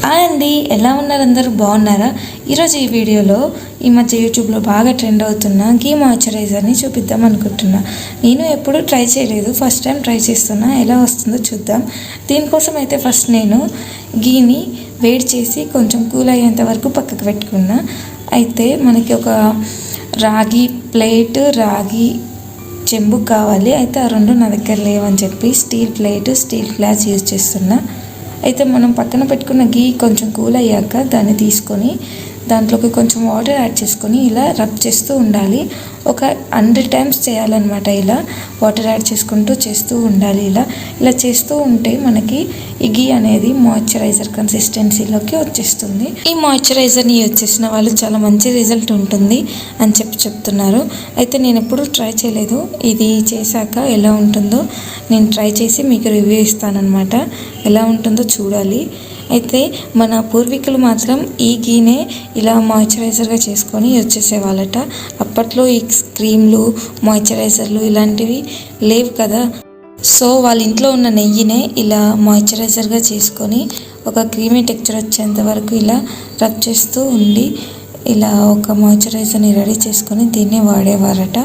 Hi అండి, ఎలా ఉన్నారు? అందరూ బాగున్నారా? ఈరోజు ఈ వీడియోలో ఈ మధ్య యూట్యూబ్లో బాగా ట్రెండ్ అవుతున్న గీ మాయిశ్చరైజర్ని చూపిద్దాం అనుకుంటున్నా. నేను ఎప్పుడూ ట్రై చేయలేదు, ఫస్ట్ టైం ట్రై చేస్తున్నా. ఎలా వస్తుందో చూద్దాం. దీనికోసం అయితే ఫస్ట్ నేను గీని వేడి చేసి కొంచెం కూల్ అయ్యేంత వరకు పక్కకు పెట్టుకున్నా. అయితే మనకి ఒక రాగి ప్లేట్, రాగి చెంబు కావాలి. అయితే ఆ రెండు నా దగ్గర లేవని చెప్పి steel plate, steel glass use చేస్తున్నా. అయితే మనం పక్కన పెట్టుకున్న గీ కొంచెం కూల్ అయ్యాక దాన్ని తీసుకొని దాంట్లోకి కొంచెం వాటర్ యాడ్ చేసుకొని ఇలా రబ్ చేస్తూ ఉండాలి. ఒక 100 టైమ్స్ చేయాలన్నమాట. ఇలా వాటర్ యాడ్ చేసుకుంటూ చేస్తూ ఉండాలి. ఇలా చేస్తూ ఉంటే మనకి ఈ గీ అనేది మాయిశ్చరైజర్ కన్సిస్టెన్సీలోకి వచ్చేస్తుంది. ఈ మాయిశ్చరైజర్ని యూజ్ చేసిన వాళ్ళు చాలా మంచి రిజల్ట్ ఉంటుంది అని చెప్తున్నారు. అయితే నేను ఎప్పుడూ ట్రై చేయలేదు. ఇది చేశాక ఎలా ఉంటుందో నేను ట్రై చేసి మీకు రివ్యూ ఇస్తానన్నమాట. ఎలా ఉంటుందో చూడాలి. అయితే మన పూర్వీకులు మాత్రం ఈ గీనే ఇలా మాయిశ్చరైజర్గా చేసుకొని యూజ్ చేసేవాళ్ళట. అప్పట్లో ఈ క్రీమ్లు, మాయిశ్చరైజర్లు ఇలాంటివి లేవు కదా. సో వాళ్ళ ఇంట్లో ఉన్న నెయ్యినే ఇలా మాయిశ్చరైజర్గా చేసుకొని ఒక క్రీమీ టెక్స్చర్ వచ్చేంత వరకు ఇలా రబ్ చేస్తూ ఉండి ఇలా ఒక మాయిశ్చరైజర్ని రెడీ చేసుకొని దీన్నే వాడేవారట.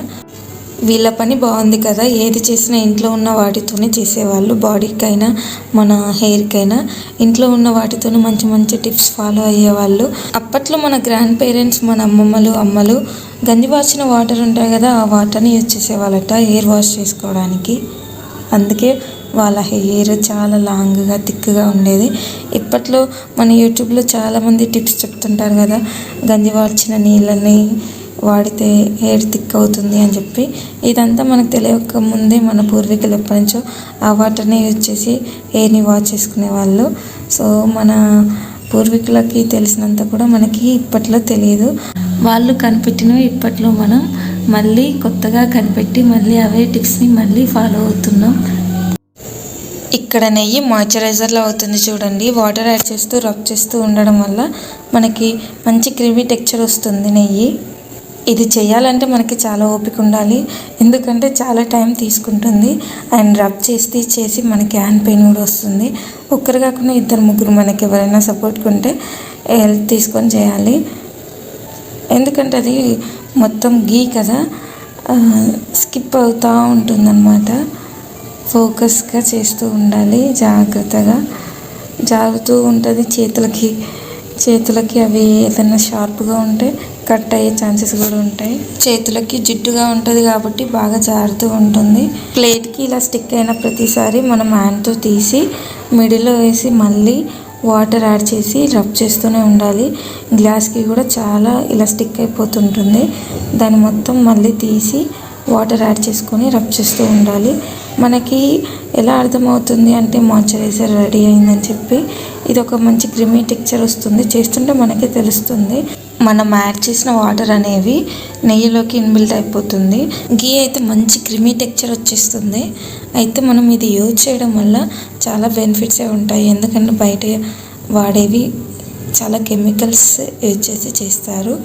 వీళ్ళ పని బాగుంది కదా. ఏది చేసినా ఇంట్లో ఉన్న వాటితోనే చేసేవాళ్ళు. బాడీకైనా మన హెయిర్కైనా ఇంట్లో ఉన్న వాటితోనే మంచి మంచి టిప్స్ ఫాలో అయ్యేవాళ్ళు. అప్పట్లో మన గ్రాండ్ పేరెంట్స్, మన అమ్మలు గంజి వార్చిన వాటర్ ఉంటాయి కదా, ఆ వాటర్ని యూజ్ చేసేవాళ్ళట హెయిర్ వాష్ చేసుకోవడానికి. అందుకే వాళ్ళ హెయిర్ చాలా లాంగ్గా, థిక్గా ఉండేది. ఇప్పట్లో మన యూట్యూబ్లో చాలామంది టిప్స్ చెప్తుంటారు కదా, గంజి వార్చిన నీళ్ళని వాడితే హెయిర్ థిక్ అవుతుంది అని చెప్పి. ఇదంతా మనకు తెలియక ముందే మన పూర్వీకులు ఎప్పటి నుంచో ఆ వాటర్ని యూజ్ చేసి హెయిర్ని వాష్ చేసుకునే వాళ్ళు. సో మన పూర్వీకులకి తెలిసినంత కూడా మనకి ఇప్పట్లో తెలియదు. వాళ్ళు కనిపెట్టినవి ఇప్పట్లో మనం మళ్ళీ కొత్తగా కనిపెట్టి మళ్ళీ అవే టిప్స్ని మళ్ళీ ఫాలో అవుతున్నాం. ఇక్కడ నెయ్యి మాయిశ్చరైజర్లో అవుతుంది చూడండి. వాటర్ యాడ్ చేస్తూ రబ్ చేస్తూ ఉండడం వల్ల మనకి మంచి క్రీమీ టెక్స్చర్ వస్తుంది నెయ్యి. ఇది చేయాలంటే మనకి చాలా ఓపిక ఉండాలి, ఎందుకంటే చాలా టైం తీసుకుంటుంది. అండ్ రబ్ చేసి మనకి హ్యాండ్ పెయిన్ కూడా వస్తుంది. ఒక్కరు కాకుండా 2-3 మనకి ఎవరైనా సపోర్ట్గా ఉంటే హెల్ప్ తీసుకొని చేయాలి. ఎందుకంటే అది మొత్తం గీ కదా, స్కిప్ అవుతూ ఉంటుందన్నమాట. ఫోకస్గా చేస్తూ ఉండాలి, జాగ్రత్తగా జారుతూ ఉంటుంది. చేతులకి అవి ఏదైనా షార్ప్గా ఉంటే కట్ అయ్యే ఛాన్సెస్ కూడా ఉంటాయి. చేతులకి జిడ్డుగా ఉంటుంది కాబట్టి బాగా జారుతూ ఉంటుంది. ప్లేట్కి ఇలా స్టిక్ అయిన ప్రతిసారి మనం హ్యాండ్తో తీసి మిడిల్లో వేసి మళ్ళీ వాటర్ యాడ్ చేసి రబ్ చేస్తూనే ఉండాలి. గ్లాస్కి కూడా చాలా ఇలా స్టిక్ అయిపోతుంటుంది. దాన్ని మొత్తం మళ్ళీ తీసి వాటర్ యాడ్ చేసుకొని రబ్ చేస్తూ ఉండాలి. మనకి ఎలా అర్థమవుతుంది అంటే మాయిశ్చరైజర్ రెడీ అయిందని చెప్పి, ఇది ఒక మంచి క్రీమీ టెక్స్చర్ వస్తుంది. చేస్తుంటే మనకి తెలుస్తుంది. మనం యాడ్ చేసిన వాటర్ అనేవి నెయ్యిలోకి ఇన్బిల్ట్ అయిపోతుంది. గీ అయితే మంచి క్రీమీ టెక్స్చర్ వచ్చేస్తుంది. అయితే మనం ఇది యూజ్ చేయడం వల్ల చాలా బెనిఫిట్సే ఉంటాయి. ఎందుకంటే బయట వాడేవి చాలా కెమికల్స్ యూజ్ చేసి చేస్తారు.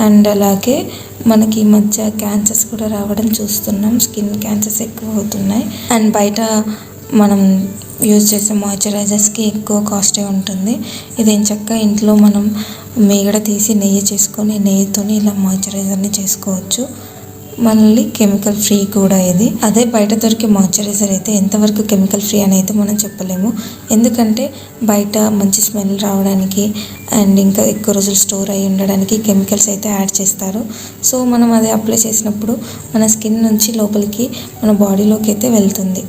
అండ్ అలాగే మనకి ఈ మధ్య క్యాన్సర్స్ కూడా రావడం చూస్తున్నాం. స్కిన్ క్యాన్సర్స్ ఎక్కువ అవుతున్నాయి. అండ్ బయట మనం యూజ్ చేసే మాయిశ్చరైజర్స్కి ఎక్కువ కాస్టే ఉంటుంది. ఇదేం చక్కగా ఇంట్లో మనం మీగడ తీసి నెయ్యి చేసుకొని నెయ్యితో ఇలా మాయిశ్చరైజర్ని చేసుకోవచ్చు. మళ్ళీ కెమికల్ ఫ్రీ కూడా ఇది. అదే బయట దొరికే మాయిశ్చరైజర్ అయితే ఎంతవరకు కెమికల్ ఫ్రీ అని అయితే మనం చెప్పలేము. ఎందుకంటే బయట మంచి స్మెల్ రావడానికి అండ్ ఇంకా ఎక్కువ రోజులు స్టోర్ అయ్యి ఉండడానికి కెమికల్స్ అయితే యాడ్ చేస్తారు. సో మనం అది అప్లై చేసినప్పుడు మన స్కిన్ నుంచి లోపలికి మన బాడీలోకి అయితే వెళ్తుంది.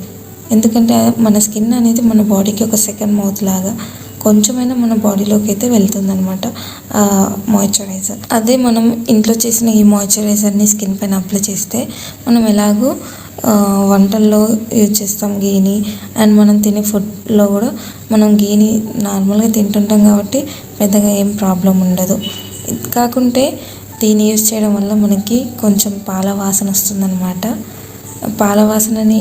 ఎందుకంటే మన స్కిన్ అనేది మన బాడీకి ఒక సెకండ్ మౌత్ లాగా కొంచెమైనా మన బాడీలోకి అయితే వెళ్తుందనమాట మాయిశ్చరైజర్. అదే మనం ఇంట్లో చేసిన ఈ మాయిశ్చరైజర్ని స్కిన్ పైన అప్లై చేస్తే మనం ఎలాగో వంటల్లో యూజ్ చేస్తాం గీని. అండ్ మనం తినే ఫుడ్లో కూడా మనం గీని నార్మల్గా తింటుంటాం కాబట్టి పెద్దగా ఏం ప్రాబ్లం ఉండదు. కాకుంటే దీన్ని యూజ్ చేయడం వల్ల మనకి కొంచెం పాల వాసన వస్తుందన్నమాట. పాల వాసనని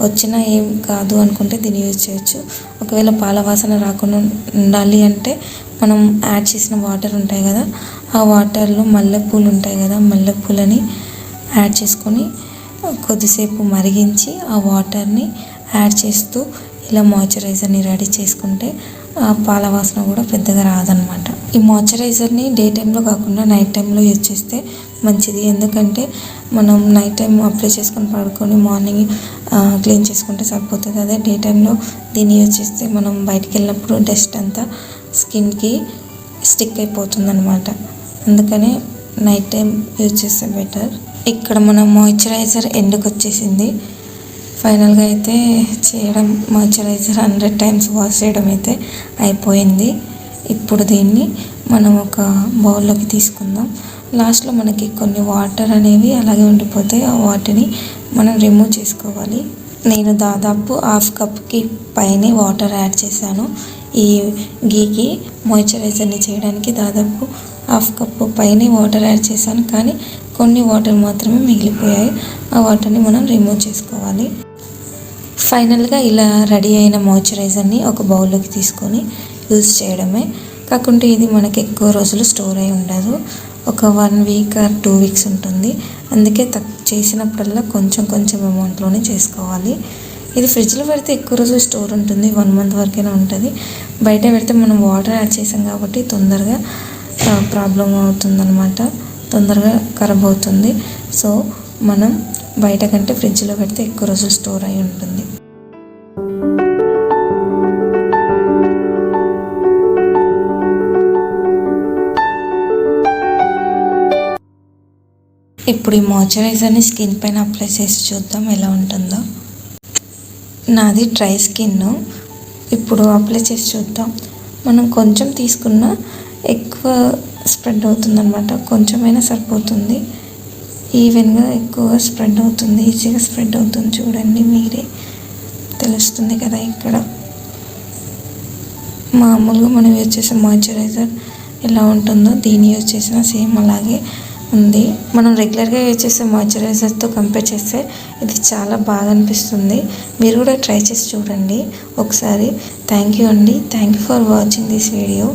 వచ్చినా ఏం కాదు అనుకుంటే దీన్ని యూజ్ చేయొచ్చు. ఒకవేళ పాల వాసన రాకుండా ఉండాలి అంటే మనం యాడ్ చేసిన వాటర్ ఉంటాయి కదా, ఆ వాటర్లో మల్లెపూలు ఉంటాయి కదా, మల్లెపూలని యాడ్ చేసుకొని కొద్దిసేపు మరిగించి ఆ వాటర్ని యాడ్ చేస్తూ ఇలా మాయిశ్చరైజర్ని రెడీ చేసుకుంటే పాల వాసన కూడా పెద్దగా రాదనమాట. ఈ మాయిశ్చరైజర్ని డే టైంలో కాకుండా నైట్ టైంలో యూజ్ చేస్తే మంచిది. ఎందుకంటే మనం నైట్ టైం అప్లై చేసుకొని పడుకొని మార్నింగ్ క్లీన్ చేసుకుంటే సరిపోతుంది. అదే డే టైంలో దీన్ని యూజ్ చేస్తే మనం బయటికి వెళ్ళినప్పుడు డస్ట్ అంతా స్కిన్కి స్టిక్ అయిపోతుంది అనమాట. అందుకనే నైట్ టైం యూజ్ చేస్తే బెటర్. ఇక్కడ మన మాయిశ్చరైజర్ ఎండుకు వచ్చేసింది. ఫైనల్గా అయితే చేయడం మాయిశ్చరైజర్ 100 టైమ్స్ వాష్ చేయడం అయితే అయిపోయింది. ఇప్పుడు దీన్ని మనం ఒక బౌల్లోకి తీసుకుందాం. లాస్ట్లో మనకి కొన్ని వాటర్ అనేవి అలాగే ఉండిపోతాయి. ఆ వాటర్ని మనం రిమూవ్ చేసుకోవాలి. నేను దాదాపు 1/2 కప్కి పైనే వాటర్ యాడ్ చేశాను. ఈ గీకి మాయిశ్చరైజర్ని చేయడానికి దాదాపు 1/2 కప్పు పైనే వాటర్ యాడ్ చేశాను. కానీ కొన్ని వాటర్ మాత్రమే మిగిలిపోయాయి. ఆ వాటర్ని మనం రిమూవ్ చేసుకోవాలి. ఫైనల్గా ఇలా రెడీ అయిన మాయిశ్చరైజర్ని ఒక బౌల్లోకి తీసుకొని యూజ్ చేయడమే. కాకుంటే ఇది మనకి ఎక్కువ రోజులు స్టోర్ అయి ఉండదు. ఒక 1 వీక్ ఆర్ 2 వీక్స్ ఉంటుంది. అందుకే చేసినప్పుడల్లా కొంచెం కొంచెం అమౌంట్లోనే చేసుకోవాలి. ఇది ఫ్రిడ్జ్లో పెడితే ఎక్కువ రోజులు స్టోర్ ఉంటుంది. 1 మంత్ వరకైనా ఉంటుంది. బయట పెడితే మనం వాటర్ యాడ్ చేసాం కాబట్టి తొందరగా ప్రాబ్లం అవుతుందన్నమాట. తొందరగా ఖరాబ్ అవుతుంది. సో మనం బయట కంటే ఫ్రిడ్జ్లో పెడితే ఎక్కువ రోజులు స్టోర్ అయి ఉంటుంది. ఇప్పుడు ఈ మాయిశ్చరైజర్ని స్కిన్ పైన అప్లై చేసి చూద్దాం ఎలా ఉంటుందో. నాది డ్రై స్కిన్. ఇప్పుడు అప్లై చేసి చూద్దాం. మనం కొంచెం తీసుకున్నా ఎక్కువ స్ప్రెడ్ అవుతుందన్నమాట. కొంచెమైనా సరిపోతుంది. ఈవెన్గా ఎక్కువగా స్ప్రెడ్ అవుతుంది. ఈజీగా స్ప్రెడ్ అవుతుంది. చూడండి, మీరే తెలుస్తుంది కదా. ఇక్కడ మామూలుగా మనం యూజ్ చేసే మాయిశ్చరైజర్ ఎలా ఉంటుందో దీన్ని యూజ్ చేసిన సేమ్ అలాగే ఉంది. మనం రెగ్యులర్గా యూజ్ చేసే మాయిశ్చరైజర్తో కంపేర్ చేస్తే ఇది చాలా బాగా అనిపిస్తుంది. మీరు కూడా ట్రై చేసి చూడండి ఒకసారి. థ్యాంక్ యూ అండి. Thank you for watching this video.